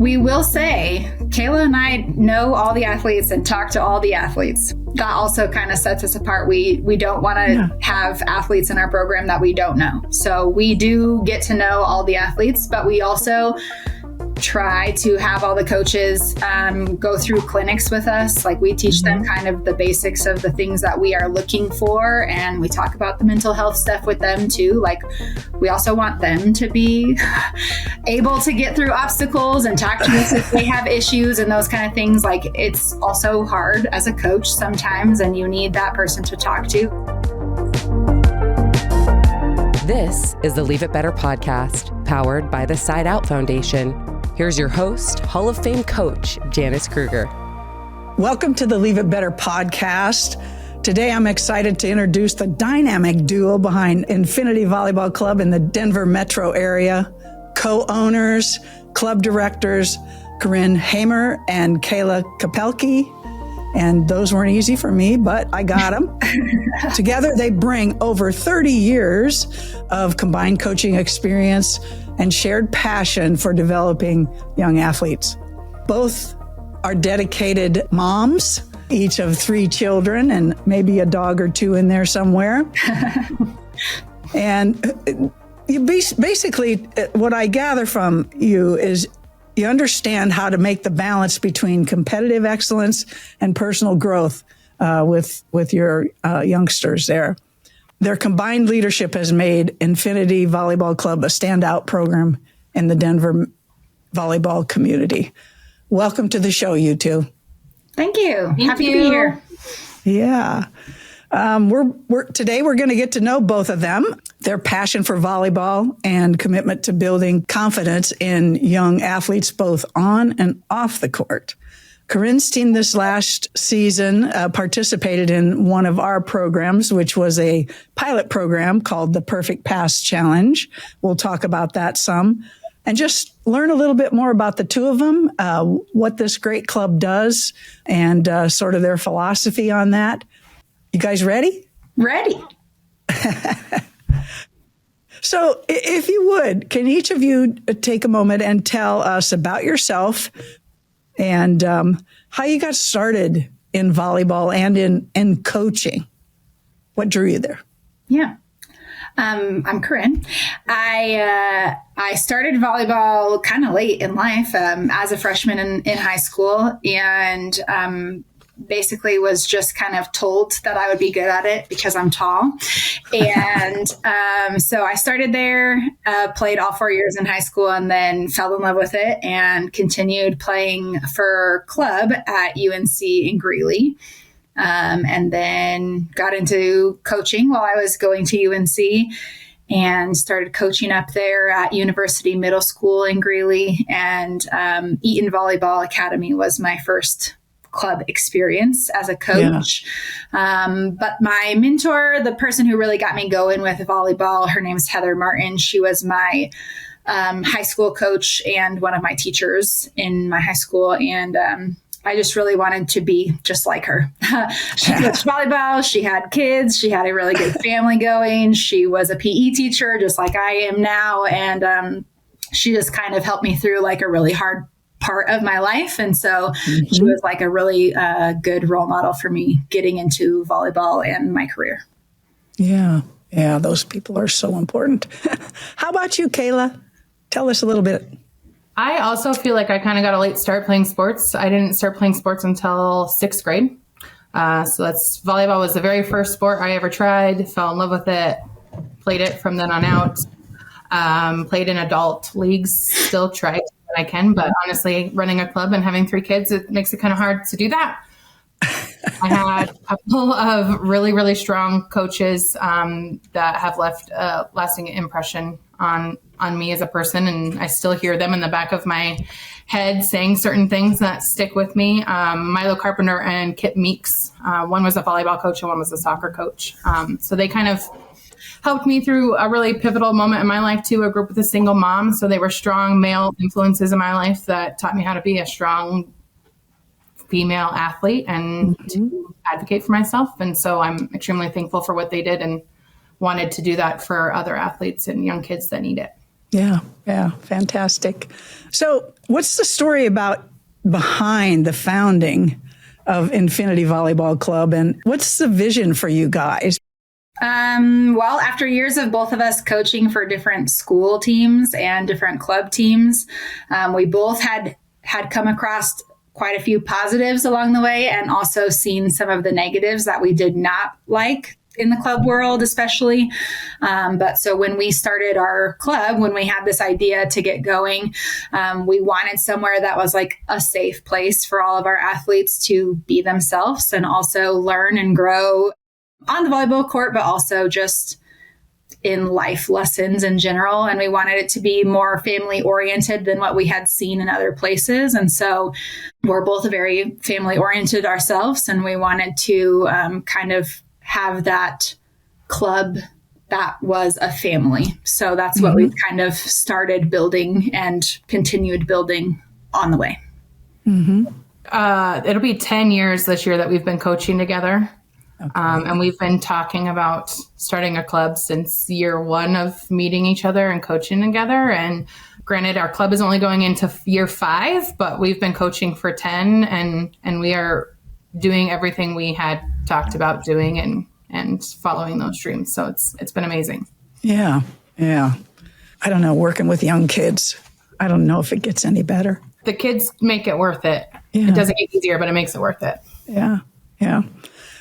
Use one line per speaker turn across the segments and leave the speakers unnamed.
We will say, Cayla and I know all the athletes and talk to all the athletes. That also kind of sets us apart. We don't want to have athletes in our program that we don't know. So we do get to know all the athletes, but we also try to have all the coaches go through clinics with us. Like we teach them kind of the basics of the things that we are looking for. And we talk about the mental health stuff with them too. Like we also want them to be able to get through obstacles and talk to us if they have issues and those kind of things. Like it's also hard as a coach sometimes, and you need that person to talk to.
This is the Leave It Better podcast, powered by the Side Out Foundation. Here's your host, Hall of Fame coach, Janice Kruger.
Welcome to the Leave It Better podcast. Today, I'm excited to introduce the dynamic duo behind Infinity Volleyball Club in the Denver metro area, co-owners, club directors, Corinne and Cayla Kapelke. And those weren't easy for me, but I got them. Together, they bring over 30 years of combined coaching experience and shared passion for developing young athletes. Both are dedicated moms, each of 3 children and maybe a dog or 2 in there somewhere. And basically, what I gather from you is you understand how to make the balance between competitive excellence and personal growth with your youngsters there. Their combined leadership has made Infinity Volleyball Club a standout program in the Denver volleyball community. Welcome to the show, you two.
Thank you. Happy to be here.
Yeah. Today we're going to get to know both of them, their passion for volleyball and commitment to building confidence in young athletes both on and off the court. Corinne's team this last season participated in one of our programs, which was a pilot program called the Perfect Pass Challenge. We'll talk about that some and just learn a little bit more about the two of them, what this great club does, and sort of their philosophy on that. You guys ready?
Ready.
So if you would, can each of you take a moment and tell us about yourself and how you got started in volleyball and in coaching? What drew you there?
Yeah. I'm Corinne. I started volleyball kind of late in life as a freshman in high school, and basically was just kind of told that I would be good at it because I'm tall. And so I started there, played all 4 years in high school, and then fell in love with it and continued playing for club at UNC in Greeley. And then got into coaching while I was going to UNC and started coaching up there at University Middle School in Greeley. And Eaton Volleyball Academy was my first club experience as a coach. Yeah. But my mentor, the person who really got me going with volleyball, her name's Heather Martin. She was my high school coach and one of my teachers in my high school. And I just really wanted to be just like her. She coached volleyball. She had kids. She had a really good family going. She was a PE teacher, just like I am now. And she just kind of helped me through like a really hard part of my life. And so she was like a really good role model for me getting into volleyball and my career.
Yeah. Yeah. Those people are so important. How about you, Cayla? Tell us a little bit.
I also feel like I kind of got a late start playing sports. I didn't start playing sports until 6th grade. Volleyball was the very first sport I ever tried, fell in love with it, played it from then on out, played in adult leagues, still try when I can, but honestly, running a club and having 3 kids, it makes it kind of hard to do that. I had a couple of really, really strong coaches that have left a lasting impression on me as a person. And I still hear them in the back of my head saying certain things that stick with me. Milo Carpenter and Kip Meeks. One was a volleyball coach and one was a soccer coach. So they kind of helped me through a really pivotal moment in my life too. I grew up with a single mom. So they were strong male influences in my life that taught me how to be a strong female athlete and to advocate for myself. And so I'm extremely thankful for what they did and wanted to do that for other athletes and young kids that need it.
Yeah. Yeah. Fantastic. So what's the story behind the founding of Infinity Volleyball Club, and what's the vision for you guys?
Well, after years of both of us coaching for different school teams and different club teams, we both had come across quite a few positives along the way, and also seen some of the negatives that we did not like in the club world, especially. But so when we started our club, when we had this idea to get going, we wanted somewhere that was like a safe place for all of our athletes to be themselves and also learn and grow on the volleyball court, but also just in life lessons in general. And we wanted it to be more family oriented than what we had seen in other places. And so we're both very family oriented ourselves. And we wanted to kind of have that club that was a family. So that's what we've kind of started building and continued building on the way.
It'll be 10 years this year that we've been coaching together. Okay. And we've been talking about starting a club since year one of meeting each other and coaching together. And granted, our club is only going into year 5, but we've been coaching for 10, and we are doing everything we had talked about doing and following those dreams. So it's been amazing.
Yeah. Yeah. I don't know, working with young kids, I don't know if it gets any better.
The kids make it worth it.
Yeah.
It doesn't get easier, but it makes it worth it.
Yeah. Yeah.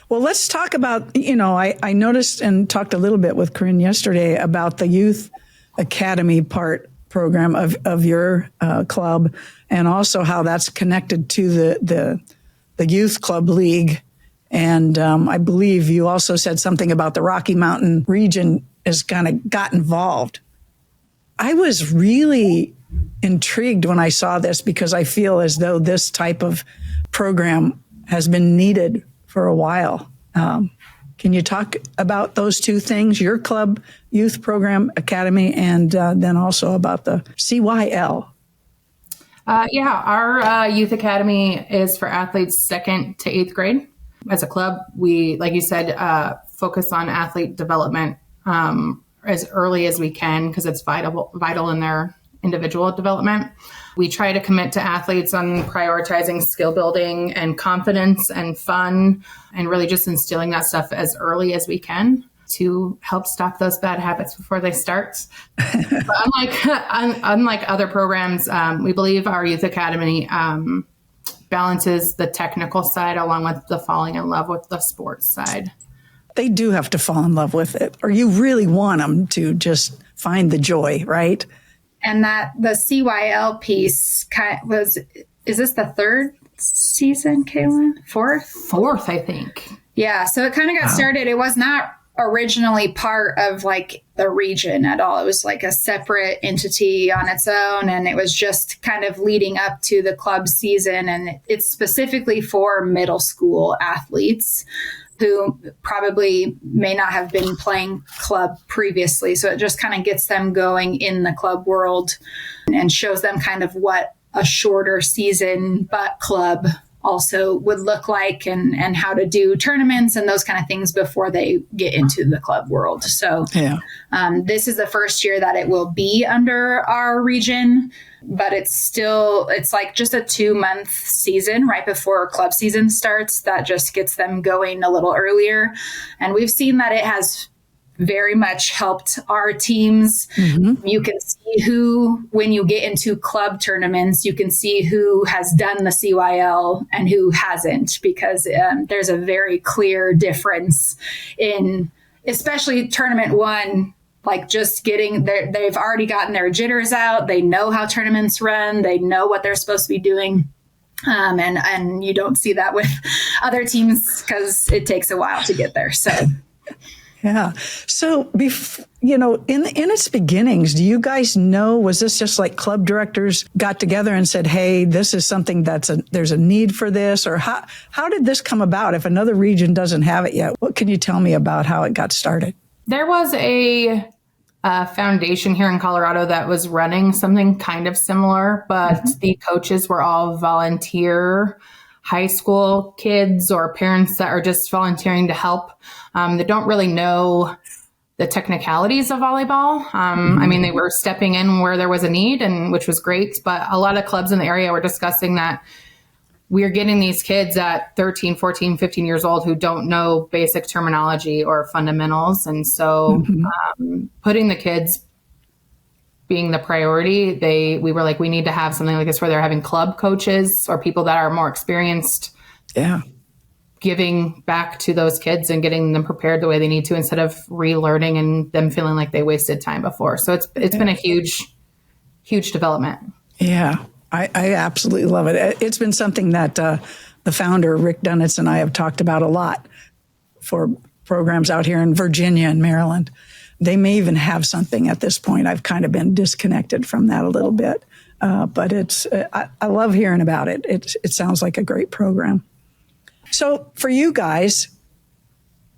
Well, let's talk about, I noticed and talked a little bit with Corinne yesterday about the Youth Academy program of your club, and also how that's connected to the Youth Club League. And I believe you also said something about the Rocky Mountain region has kind of got involved. I was really intrigued when I saw this, because I feel as though this type of program has been needed for a while. Can you talk about those two things, your club youth program academy, and then also about the CYL?
Our youth academy is for athletes 2nd to 8th grade. As a club, we, like you said, focus on athlete development as early as we can, because it's vital in their individual development. We try to commit to athletes on prioritizing skill building and confidence and fun, and really just instilling that stuff as early as we can to help stop those bad habits before they start. But unlike other programs, we believe our youth academy balances the technical side along with the falling in love with the sports side.
They do have to fall in love with it, or you really want them to just find the joy, right?
And that the CYL piece is this the 3rd season, Cayla? 4th?
4th, I think.
Yeah. So it kind of got started. It was not originally part of like the region at all. It was like a separate entity on its own. And it was just kind of leading up to the club season. And it's specifically for middle school athletes who probably may not have been playing club previously. So it just kind of gets them going in the club world and shows them kind of what a shorter season but club also would look like, and how to do tournaments and those kind of things before they get into the club world. So this is the first year that it will be under our region, but it's like just a 2-month season right before club season starts. That just gets them going a little earlier. And we've seen that it has very much helped our teams. Mm-hmm. You can see when you get into club tournaments, you can see who has done the CYL and who hasn't, because there's a very clear difference in, especially tournament 1, like just getting there. They've already gotten their jitters out. They know how tournaments run. They know what they're supposed to be doing. And you don't see that with other teams because it takes a while to get there. So
yeah. So, in its beginnings, do you guys know, was this just like club directors got together and said, hey, this is something there's a need for this? Or how did this come about if another region doesn't have it yet? What can you tell me about how it got started?
There was a foundation here in Colorado that was running something kind of similar, but the coaches were all volunteer high school kids or parents that are just volunteering to help. They don't really know the technicalities of volleyball. I mean, they were stepping in where there was a need, and which was great. But a lot of clubs in the area were discussing that we're getting these kids at 13, 14, 15 years old who don't know basic terminology or fundamentals. And so putting the kids being the priority, we were like, we need to have something like this where they're having club coaches or people that are more experienced.
Yeah.
Giving back to those kids and getting them prepared the way they need to instead of relearning and them feeling like they wasted time before. So it's been a huge development.
Yeah, I absolutely love it. It's been something that the founder, Rick Dunitz, and I have talked about a lot for programs out here in Virginia and Maryland. They may even have something at this point. I've kind of been disconnected from that a little bit. But I love hearing about it. It sounds like a great program. So for you guys,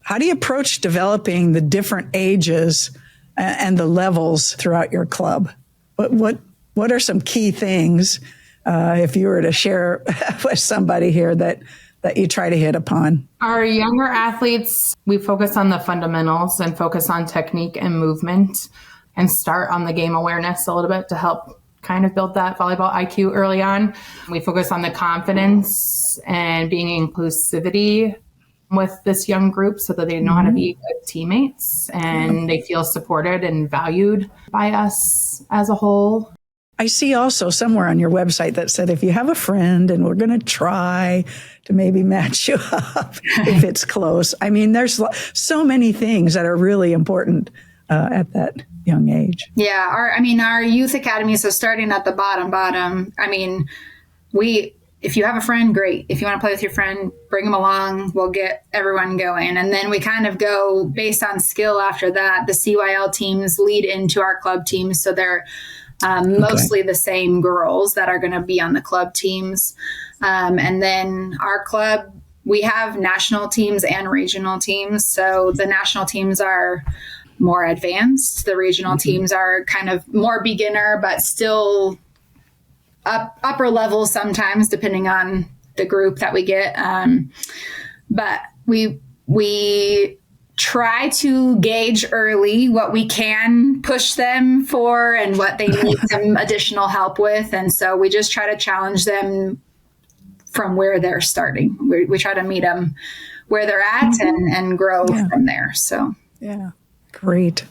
how do you approach developing the different ages and the levels throughout your club? What are some key things, if you were to share with somebody here that you try to hit upon?
Our younger athletes, we focus on the fundamentals and focus on technique and movement and start on the game awareness a little bit to help kind of build that volleyball IQ early on. We focus on the confidence and being inclusivity with this young group so that they know how to be good teammates and they feel supported and valued by us as a whole.
I see also somewhere on your website that said, if you have a friend and we're going to try to maybe match you up if it's close. I mean, there's so many things that are really important at that young age.
Yeah. Our youth academy, so starting at the bottom, I mean, if you have a friend, great. If you want to play with your friend, bring them along. We'll get everyone going. And then we kind of go based on skill after that. The CYL teams lead into our club teams. So they're mostly the same girls that are going to be on the club teams. And then our club, we have national teams and regional teams. So the national teams are more advanced. The regional teams are kind of more beginner, but still upper level sometimes, depending on the group that we get. But we try to gauge early what we can push them for and what they need some additional help with. And so we just try to challenge them from where they're starting. We try to meet them where they're at and grow from there. So,
yeah, great.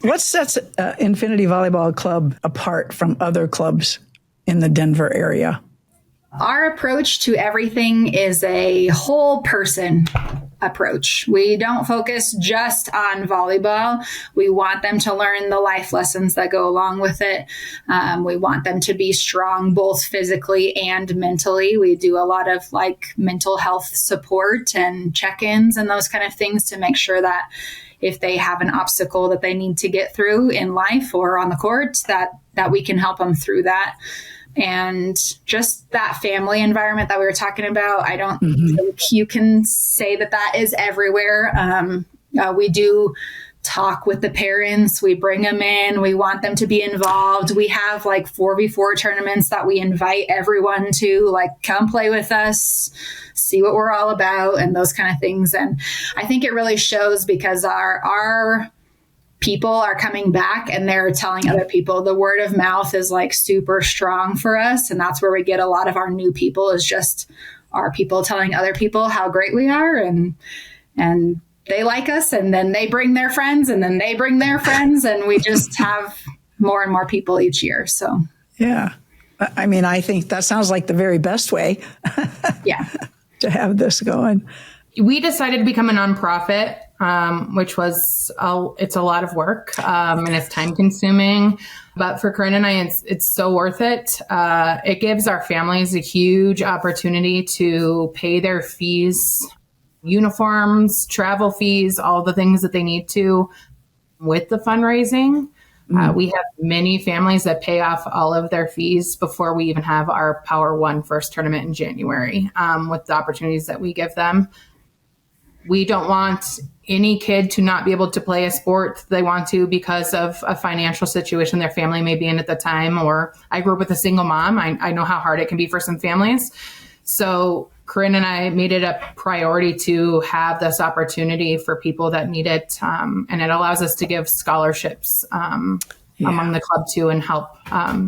What sets Infinity Volleyball Club apart from other clubs in the Denver area?
Our approach to everything is a whole person approach. We don't focus just on volleyball. We want them to learn the life lessons that go along with it. We want them to be strong, both physically and mentally. We do a lot of mental health support and check-ins and those kind of things to make sure that if they have an obstacle that they need to get through in life or on the court, that we can help them through that. And just that family environment that we were talking about, I don't think you can say that is everywhere. We do talk with the parents. We bring them in. We want them to be involved. We have 4v4 tournaments that we invite everyone to, come play with us, see what we're all about, and those kind of things. And I think it really shows because our people are coming back and they're telling other people. The word of mouth is super strong for us. And that's where we get a lot of our new people, is just our people telling other people how great we are. And they like us, and then they bring their friends, and then they bring their friends. And we just have more and more people each year. So,
yeah, I mean, I think that sounds like the very best way to have this going.
We decided to become a nonprofit, which was, it's a lot of work and it's time consuming. But for Corinne and I, it's so worth it. It gives our families a huge opportunity to pay their fees, uniforms, travel fees, all the things that they need to with the fundraising. We have many families that pay off all of their fees before we even have our Power One first tournament in January, with the opportunities that we give them. We don't want any kid to not be able to play a sport they want to because of a financial situation their family may be in at the time. Or I grew up with a single mom. I know how hard it can be for some families. So Corinne and I made it a priority to have this opportunity for people that need it. And it allows us to give scholarships among the club too and help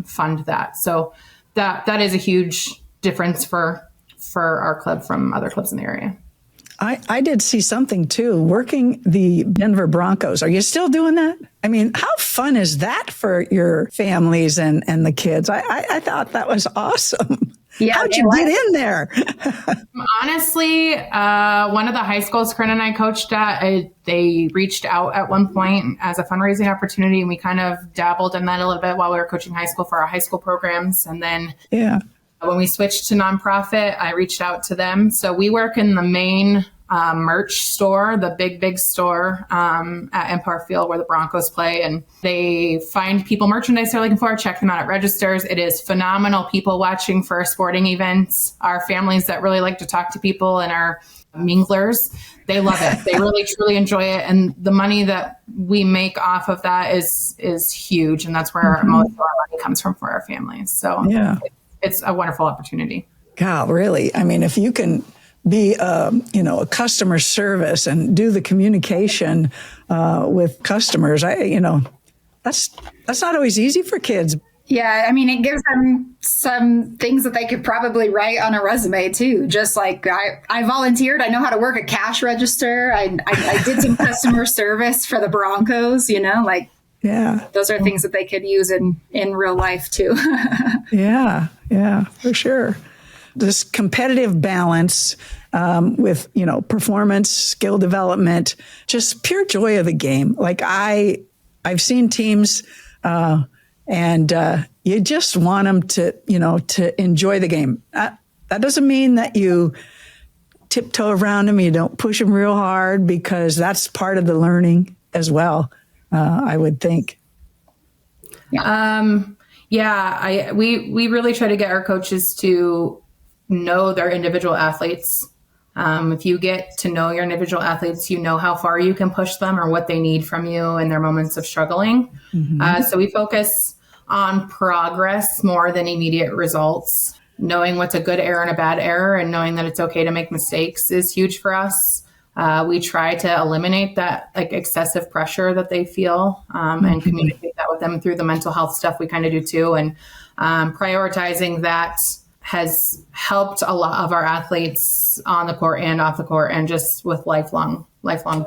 fund that. So that is a huge difference for our club from other clubs in the area.
I did see something too, working the Denver Broncos. Are you still doing that? I mean, how fun is that for your families and the kids? I thought that was awesome. Yeah, how'd you get in there?
Honestly, one of the high schools Corinne and I coached at, they reached out at one point as a fundraising opportunity, and we kind of dabbled in that a little bit while we were coaching high school for our high school programs. And then when we switched to nonprofit, I reached out to them. So we work in the main merch store, the big store at Empire Field where the Broncos play. And they find people merchandise they're looking for, check them out at registers. It is phenomenal. People watching for our sporting events, our families that really like to talk to people, and our minglers. They love it. They really, truly enjoy it. And the money that we make off of that is huge. And that's where most of our money comes from for our families. So it's a wonderful opportunity.
God, really? I mean, if you can be, a customer service and do the communication with customers, that's not always easy for kids.
Yeah, I mean, it gives them some things that they could probably write on a resume too. Just like I volunteered, I know how to work a cash register. I did some customer service for the Broncos. Those are things that they could use in real life too. Yeah, for sure. This competitive balance with, performance, skill development, just pure joy of the game. Like I've seen teams and you just want them to enjoy the game. That doesn't mean that you tiptoe around them. You don't push them real hard, because that's part of the learning as well, I would think.
We really try to get our coaches to know their individual athletes. If you get to know your individual athletes, you know how far you can push them or what they need from you in their moments of struggling. So we focus on progress more than immediate results. Knowing what's a good error and a bad error, and knowing that it's okay to make mistakes is huge for us. We try to eliminate that excessive pressure that they feel and communicate that with them through the mental health stuff we kind of do too. And prioritizing that has helped a lot of our athletes on the court and off the court, and just with lifelong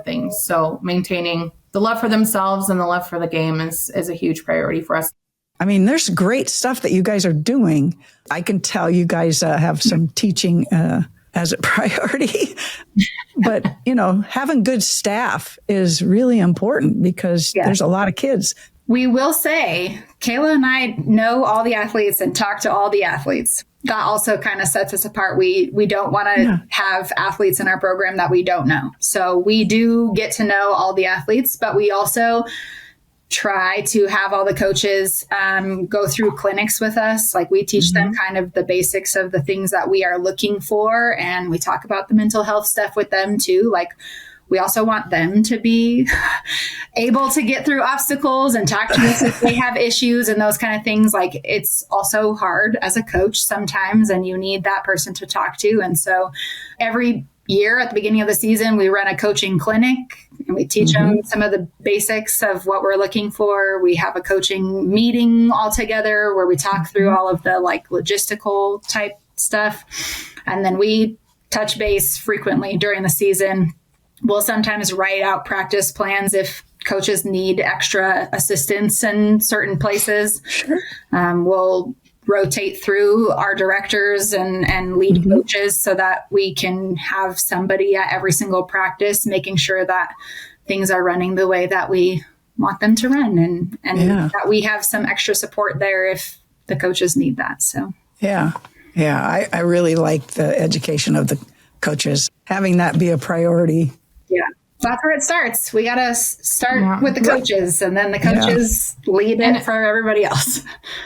things. So maintaining the love for themselves and the love for the game is a huge priority for us.
I mean, there's great stuff that you guys are doing. I can tell you guys have some teaching as a priority, but having good staff is really important, because there's a lot of kids.
We will say, Cayla and I know all the athletes and talk to all the athletes. That also kind of sets us apart. We don't want to have athletes in our program that we don't know. So we do get to know all the athletes, but we also try to have all the coaches go through clinics with us. Like, we teach them kind of the basics of the things that we are looking for. And we talk about the mental health stuff with them too. Like, we also want them to be able to get through obstacles and talk to us if they have issues and those kind of things. Like, it's also hard as a coach sometimes, and you need that person to talk to. And so every year at the beginning of the season, we run a coaching clinic, and we teach them some of the basics of what we're looking for. We have a coaching meeting all together where we talk through all of the logistical type stuff. And then we touch base frequently during the season. We'll sometimes write out practice plans if coaches need extra assistance in certain places. Sure. We'll rotate through our directors and lead coaches so that we can have somebody at every single practice making sure that things are running the way that we want them to run, and that we have some extra support there if the coaches need that. So I really like the education of the coaches, having that be a priority. Yeah. That's where it starts. We got to start with the coaches, and then the coaches lead it for everybody else.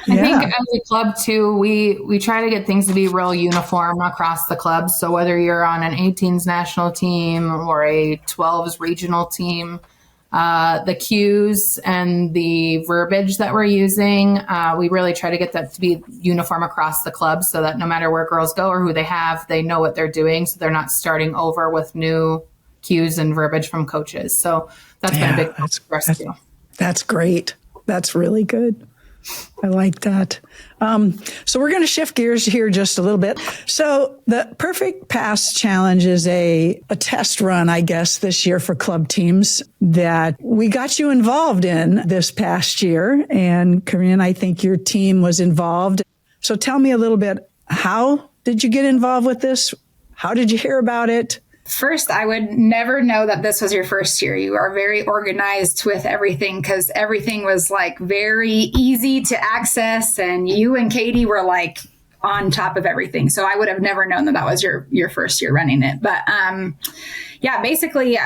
I think as a club too, we try to get things to be real uniform across the club. So whether you're on an 18s national team or a 12s regional team, The cues and the verbiage that we're using, we really try to get that to be uniform across the club so that no matter where girls go or who they have, they know what they're doing. So they're not starting over with new cues and verbiage from coaches. So that's been a big focus for us too.
That's great. That's really good. I like that. So we're going to shift gears here just a little bit. So the Perfect Pass Challenge is a test run, I guess, this year for club teams that we got you involved in this past year. And Corinne, I think your team was involved. So tell me a little bit, how did you get involved with this? How did you hear about it?
First, I would never know that this was your first year. You are very organized with everything because everything was like very easy to access. And you and Katie were like on top of everything. So I would have never known that was your first year running it. But basically,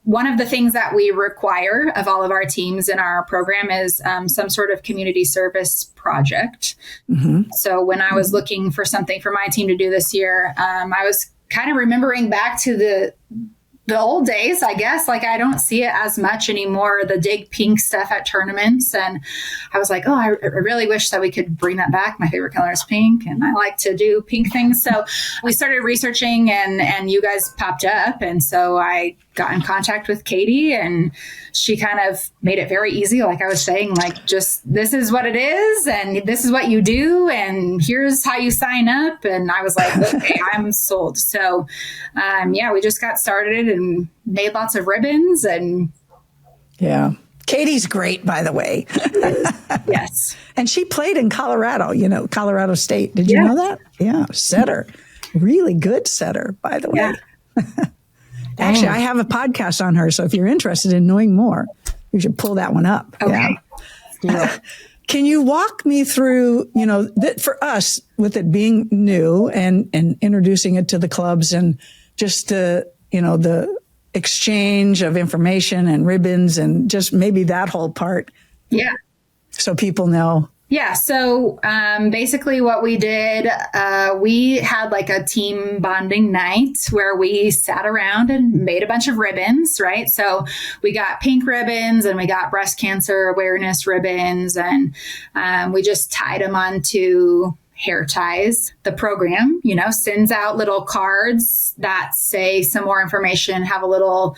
one of the things that we require of all of our teams in our program is some sort of community service project. Mm-hmm. So when I was looking for something for my team to do this year, I was kind of remembering back to the old days, I guess. Like, I don't see it as much anymore, the dig pink stuff at tournaments. And I was like, I really wish that we could bring that back. My favorite color is pink, and I like to do pink things. So we started researching, and you guys popped up. And so I got in contact with Katie, and she kind of made it very easy. Like I was saying, like, just this is what it is, and this is what you do, and here's how you sign up. And I was like, okay, I'm sold. So we just got started and made lots of ribbons. And
Katie's great, by the way.
Yes.
And she played in Colorado, Colorado State. Did you know that? Yeah. Setter. Really good setter, by the way.
Yeah.
Actually, I have a podcast on her. So if you're interested in knowing more, you should pull that one up.
Okay.
Yeah. Can you walk me through, for us, with it being new and introducing it to the clubs and just the exchange of information and ribbons and just maybe that whole part?
Yeah.
So people know.
Yeah. So basically what we did, we had like a team bonding night where we sat around and made a bunch of ribbons, right? So we got pink ribbons and we got breast cancer awareness ribbons, and we just tied them onto hair ties. The program, sends out little cards that say some more information, have a little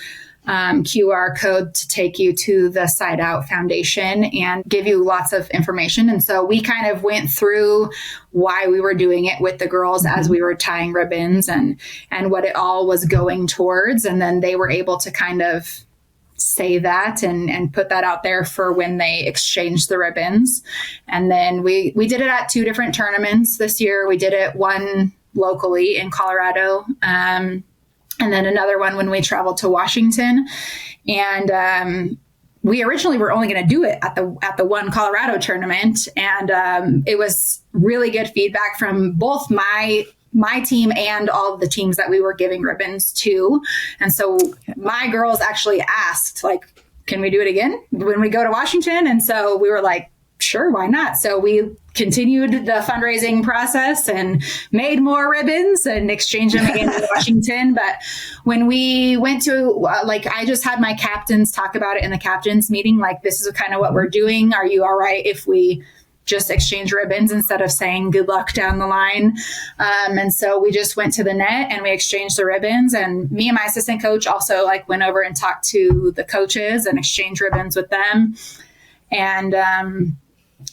QR code to take you to the Side Out Foundation and give you lots of information. And so we kind of went through why we were doing it with the girls as we were tying ribbons and what it all was going towards. And then they were able to kind of say that and put that out there for when they exchange the ribbons. And then we did it at 2 different tournaments this year. We did it one locally in Colorado, and then another one when we traveled to Washington. And we originally were only going to do it at the one Colorado tournament. And it was really good feedback from both my team and all of the teams that we were giving ribbons to. And so my girls actually asked, like, can we do it again when we go to Washington? And so we were like, sure, why not? So we continued the fundraising process and made more ribbons and exchanged them again in Washington. But when we went to, I just had my captains talk about it in the captains meeting. Like, this is kind of what we're doing. Are you all right if we just exchange ribbons instead of saying good luck down the line? And so we just went to the net and we exchanged the ribbons. And me and my assistant coach also went over and talked to the coaches and exchanged ribbons with them. And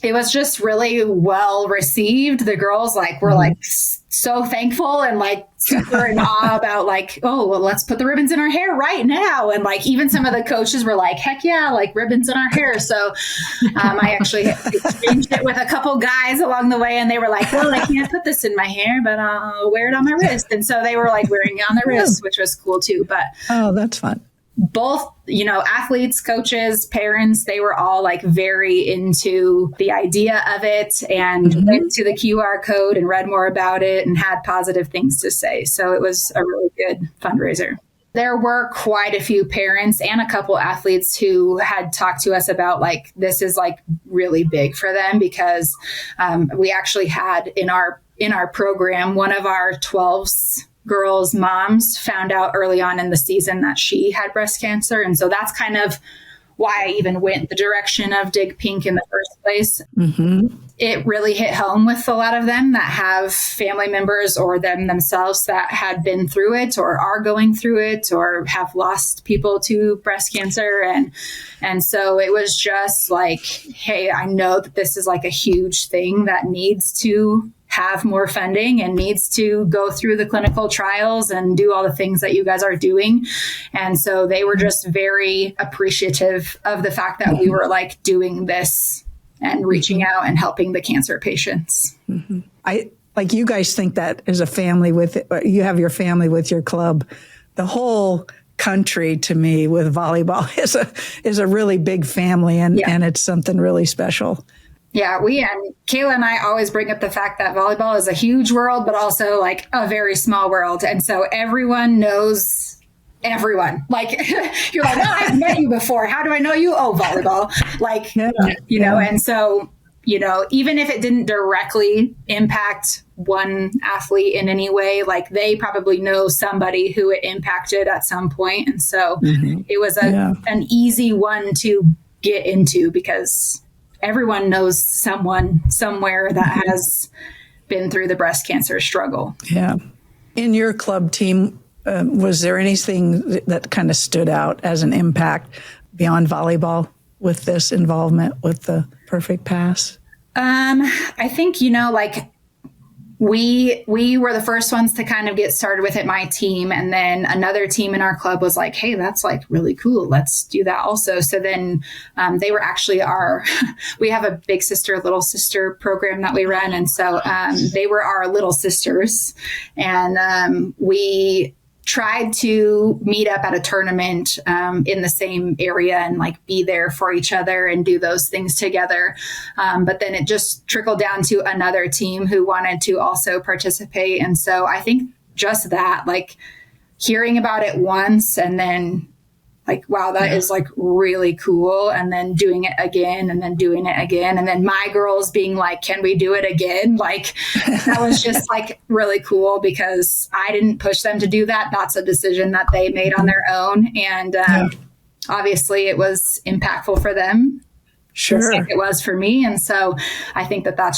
it was just really well received. The girls were so thankful and super in awe about let's put the ribbons in our hair right now. And even some of the coaches were like, heck yeah, ribbons in our hair. So I actually exchanged it with a couple guys along the way, and they were like, well, I can't put this in my hair, but I'll wear it on my wrist. And so they were wearing it on their wrist, which was cool too. But
that's fun.
Both, athletes, coaches, parents, they were all very into the idea of it and went to the QR code and read more about it and had positive things to say. So it was a really good fundraiser. There were quite a few parents and a couple athletes who had talked to us about this is really big for them because we actually had in our program, one of our 12s girls' moms found out early on in the season that she had breast cancer. And so that's kind of why I even went the direction of Dig Pink in the first place. It really hit home with a lot of them that have family members or them themselves that had been through it or are going through it or have lost people to breast cancer. And so it was just like, hey, I know that this is like a huge thing that needs to have more funding and needs to go through the clinical trials and do all the things that you guys are doing. And so they were just very appreciative of the fact that we were like doing this and reaching out and helping the cancer patients.
I like you guys think that as a family you have your family with your club. The whole country to me with volleyball is a really big family and it's something really special.
Yeah, and Cayla and I always bring up the fact that volleyball is a huge world, but also like a very small world. And so everyone knows everyone. Like, you're like, oh, I've met you before. How do I know you? Oh, volleyball. Like, you know, and so, you know, even if it didn't directly impact one athlete in any way, like they probably know somebody who it impacted at some point. And so it was an easy one to get into because everyone knows someone somewhere that has been through the breast cancer struggle. Yeah.
In your club team, was there anything that kind of stood out as an impact beyond volleyball with this involvement with the Perfect Pass?
I think, you know, like we were the first ones to kind of get started with it, my team. And then another team in our club was like, hey, that's like really cool. Let's do that also. So then they were actually we have a big sister, little sister program that we run. And so they were our little sisters. And we tried to meet up at a tournament in the same area and like be there for each other and do those things together. But then it just trickled down to another team who wanted to also participate. And so I think just that, like hearing about it once and then like, wow, that is like really cool. And then doing it again and then doing it again. And then my girls being like, can we do it again? Like that was just like really cool because I didn't push them to do that. That's a decision that they made on their own. And obviously it was impactful for them.
Sure.
Just like it was for me. And so I think that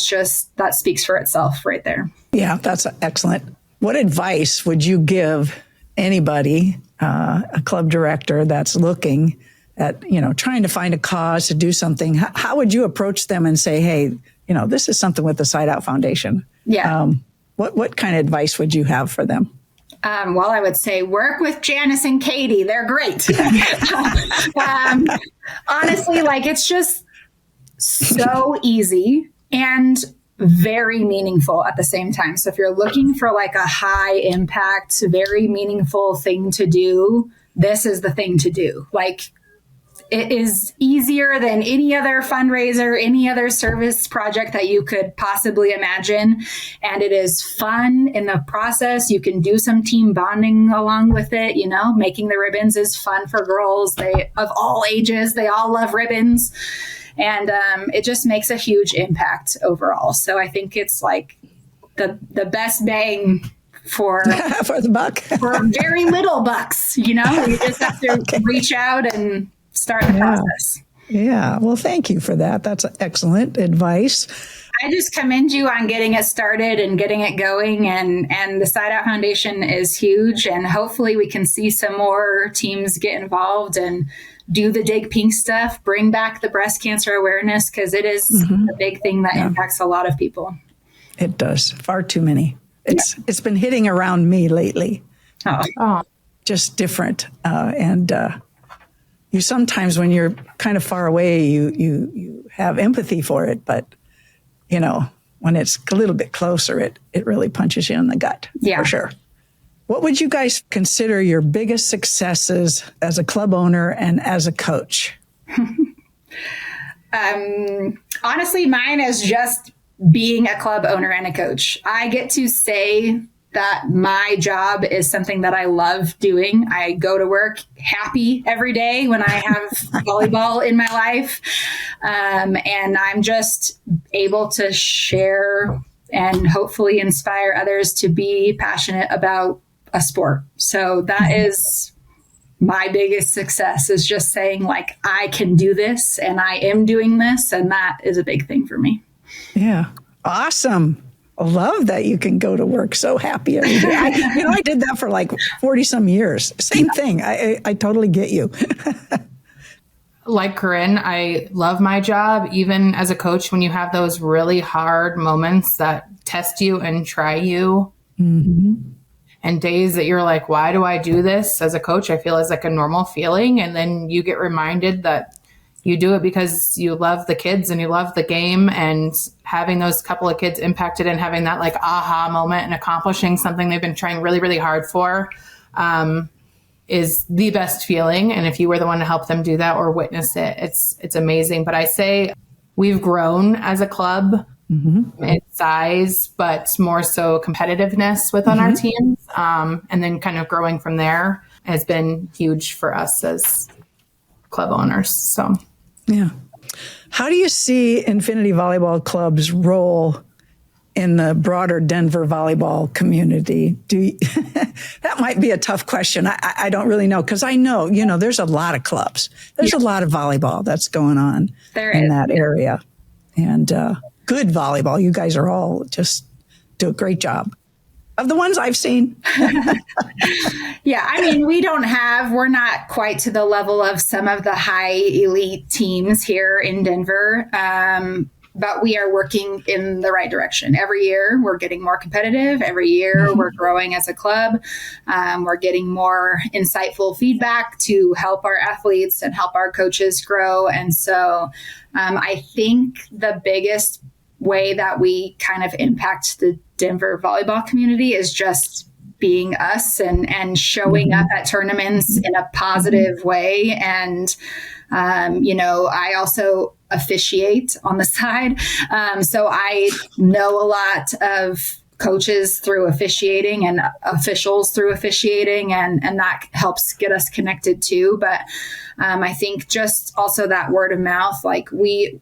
speaks for itself right there.
Yeah, that's excellent. What advice would you give anybody, a club director that's looking at, you know, trying to find a cause to do something? How would you approach them and say, hey, you know, this is something with the Side Out Foundation?
Yeah.
What kind of advice would you have for them?
Well, I would say work with Janice and Katie. They're great. Honestly, like it's just so easy and very meaningful at the same time. So if you're looking for like a high impact, very meaningful thing to do, this is the thing to do. Like it is easier than any other fundraiser, any other service project that you could possibly imagine. And it is fun in the process. You can do some team bonding along with it. You know, making the ribbons is fun for girls. They of all ages, they all love ribbons. And it just makes a huge impact overall. So I think it's like the best bang for
the buck,
for very little bucks. You know, you just have to reach out and start the process.
Yeah. Well, thank you for that. That's excellent advice.
I just commend you on getting it started and getting it going. And the Side Out Foundation is huge. And hopefully we can see some more teams get involved and do the Dig Pink stuff, bring back the breast cancer awareness, because it is a big thing that impacts a lot of people.
It does. Far too many. It's been hitting around me lately. Just different. And you sometimes when you're kind of far away, you have empathy for it. But, you know, when it's a little bit closer, it really punches you in the gut. Yeah, for sure. What would you guys consider your biggest successes as a club owner and as a coach?
Honestly, mine is just being a club owner and a coach. I get to say that my job is something that I love doing. I go to work happy every day when I have volleyball in my life. And I'm just able to share and hopefully inspire others to be passionate about a sport. So that is my biggest success is just saying like, I can do this and I am doing this. And that is a big thing for me.
Yeah. Awesome. I love that you can go to work so happy every day. I did that for like 40 some years. Same thing. I totally get you.
Like Corinne, I love my job. Even as a coach, when you have those really hard moments that test you and try you, and days that you're like, why do I do this? As a coach, I feel is like a normal feeling. And then you get reminded that you do it because you love the kids and you love the game, and having those couple of kids impacted and having that like aha moment and accomplishing something they've been trying really, really hard for, is the best feeling. And if you were the one to help them do that or witness it, it's amazing. But I say we've grown as a club in size, but more so competitiveness within our teams. And then kind of growing from there has been huge for us as club owners. So,
yeah. How do you see Infinity Volleyball Club's role in the broader Denver volleyball community? That might be a tough question. I don't really know, because I know, there's a lot of clubs. There's a lot of volleyball that's going on in that area. And good volleyball. You guys are all just do a great job. Of the ones I've seen.
Yeah, I mean, we're not quite to the level of some of the high elite teams here in Denver, but we are working in the right direction. Every year, we're getting more competitive. Every year, we're growing as a club. We're getting more insightful feedback to help our athletes and help our coaches grow. And so I think the biggest way that we kind of impact the Denver volleyball community is just being us and showing up at tournaments in a positive way. And, I also officiate on the side. So I know a lot of coaches through officiating and officials through officiating, and that helps get us connected too. But I think just also that word of mouth, like we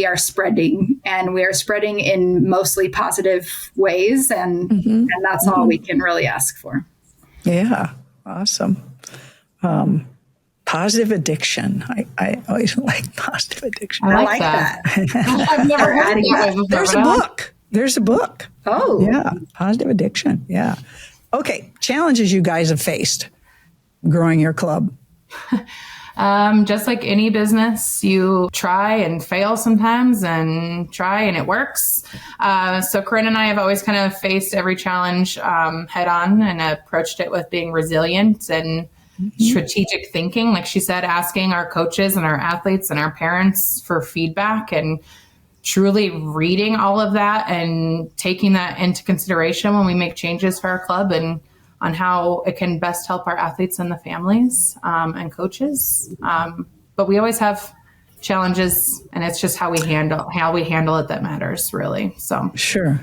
are spreading, and we are spreading in mostly positive ways. And that's all we can really ask for.
Yeah. Awesome. Positive addiction. I always like positive addiction.
I like that.
I've never heard that.
There's a book.
Oh,
yeah. Positive addiction. Yeah. Okay. Challenges you guys have faced growing your club.
Just like any business, you try and fail sometimes and try and it works. So Corinne and I have always kind of faced every challenge head on and approached it with being resilient and strategic thinking. Like she said, asking our coaches and our athletes and our parents for feedback and truly reading all of that and taking that into consideration when we make changes for our club and on how it can best help our athletes and the families and coaches. But we always have challenges, and it's just how we handle it that matters, really. So
Sure.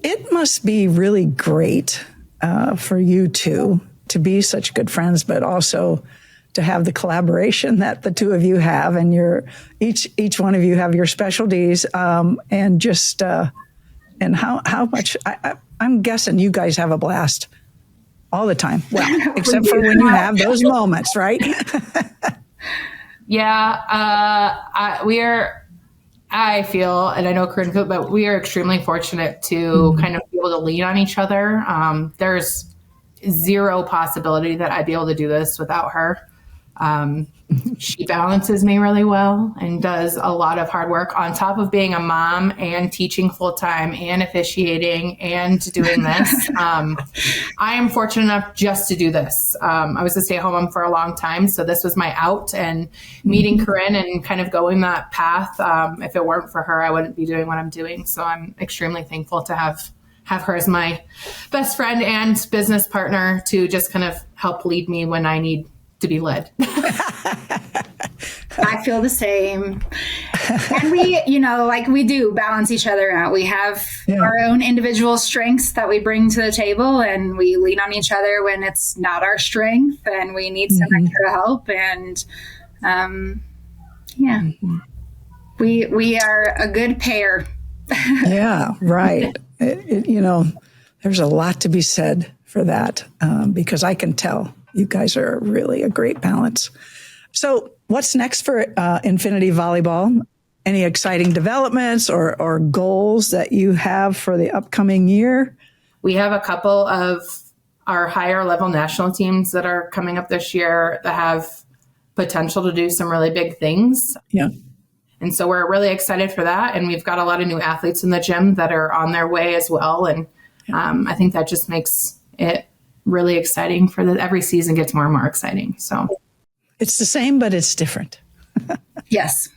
It must be really great for you two to be such good friends, but also to have the collaboration that the two of you have, and each one of you have your specialties, and just and how much. I'm guessing you guys have a blast all the time. Well, except for when you have those moments, right?
Yeah, I feel, and I know Corinne, but we are extremely fortunate to kind of be able to lean on each other. There's zero possibility that I'd be able to do this without her. She balances me really well and does a lot of hard work on top of being a mom and teaching full time and officiating and doing this. I am fortunate enough just to do this. I was a stay-at-home mom for a long time, so this was my out, and meeting Corinne and kind of going that path. If it weren't for her, I wouldn't be doing what I'm doing. So I'm extremely thankful to have her as my best friend and business partner to just kind of help lead me when I need to be led.
I feel the same. And we do balance each other out. We have our own individual strengths that we bring to the table, and we lean on each other when it's not our strength and we need some extra help. And we are a good pair.
Yeah, right. There's a lot to be said for that, because I can tell You guys are really a great balance. So what's next for Infinity Volleyball? Any exciting developments or goals that you have for the upcoming year?
We have a couple of our higher level national teams that are coming up this year that have potential to do some really big things.
Yeah.
And so we're really excited for that. And we've got a lot of new athletes in the gym that are on their way as well. And I think that just makes it really exciting every season gets more and more exciting. So
it's the same, but it's different.
Yes.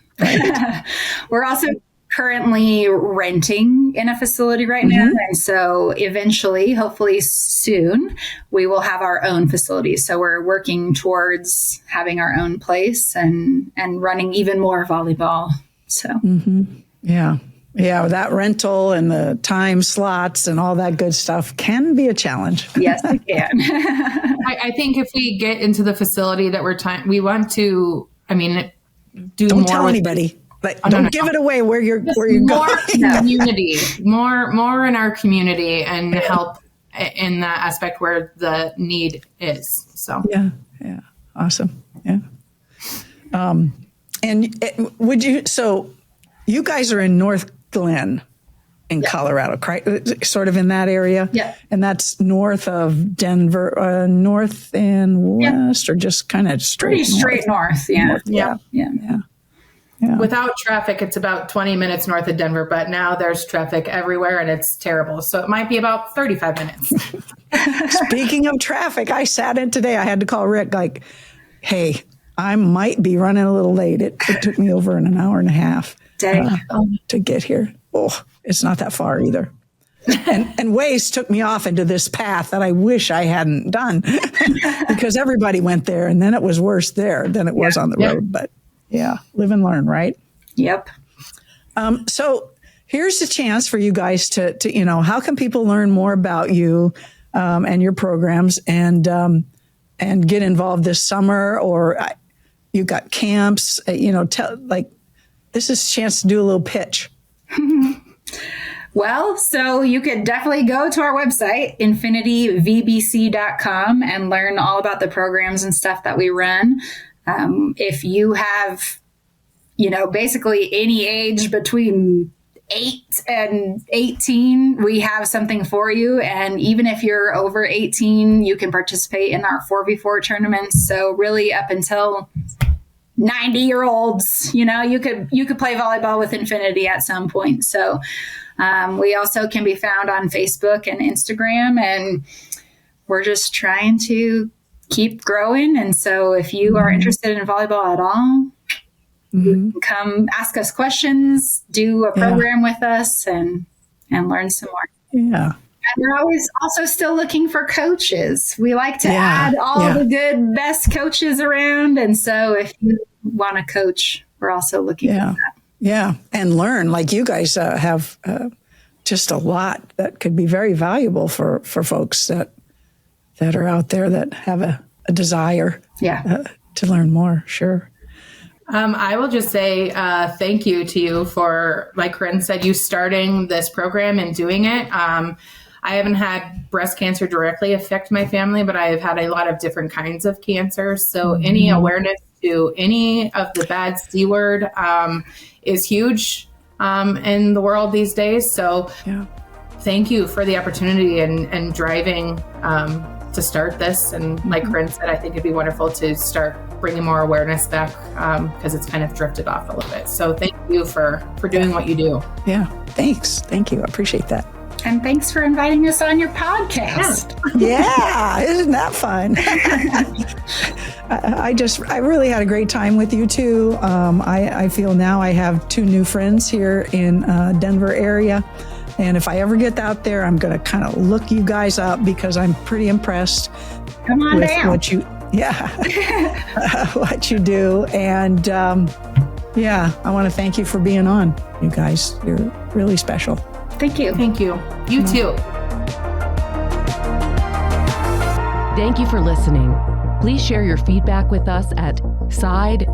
We're also currently renting in a facility right now. And so eventually, hopefully soon, we will have our own facility. So we're working towards having our own place and running even more volleyball. So,
Yeah. Yeah. That rental and the time slots and all that good stuff can be a challenge.
Yes, it can.
I think if we get into the facility that we want to, do
Don't
more
tell
with
anybody. Like, don't give it away where you're going.
More community, more in our community, and help in that aspect where the need is. So
yeah, awesome, yeah. So you guys are in North Glen in Colorado, right? Sort of in that area.
Yeah,
and that's north of Denver, north and west, or just kind of
pretty straight north. Yeah.
Yeah.
Without traffic, it's about 20 minutes north of Denver, but now there's traffic everywhere and it's terrible. So it might be about 35 minutes.
Speaking of traffic, I sat in today. I had to call Rick like, hey, I might be running a little late. It took me over an hour and a half to get here. Oh, it's not that far either. And Waze took me off into this path that I wish I hadn't done because everybody went there and then it was worse there than it was on the road. But yeah, live and learn, right?
Yep.
So here's the chance for you guys to how can people learn more about you and your programs and get involved this summer, or you got camps, this is a chance to do a little pitch.
Well, so you could definitely go to our website, infinityvbc.com, and learn all about the programs and stuff that we run. If you have, basically any age between 8 and 18, we have something for you. And even if you're over 18, you can participate in our 4v4 tournaments. So really up until 90-year-olds, you could play volleyball with Infinity at some point. So we also can be found on Facebook and Instagram, and we're just trying to keep growing. And so if you are interested in volleyball at all, you can come ask us questions, do a program with us, and learn some more.
Yeah.
And we're always also still looking for coaches. We like to add all the good, best coaches around. And so if you want to coach, we're also looking for that.
Yeah. And learn, like you guys have just a lot that could be very valuable for folks that are out there that have a desire to learn more. Sure.
I will just say thank you to you for, like Corinne said, you starting this program and doing it. I haven't had breast cancer directly affect my family, but I have had a lot of different kinds of cancers. So any awareness to any of the bad C word is huge in the world these days. So thank you for the opportunity and driving to start this. And like Corinne said, I think it'd be wonderful to start bringing more awareness back because it's kind of drifted off a little bit. So thank you for doing what you do.
Yeah, thanks. Thank you. I appreciate that.
And thanks for inviting us on your podcast.
Yeah, isn't that fun? I really had a great time with you too. I feel now I have 2 new friends here in Denver area. And if I ever get out there, I'm going to kind of look you guys up because I'm pretty impressed with
down.
what you what you do. And I want to thank you for being on. You guys, you're really special.
Thank you.
Thank you. You too.
Thank you for listening. Please share your feedback with us at side-out.org.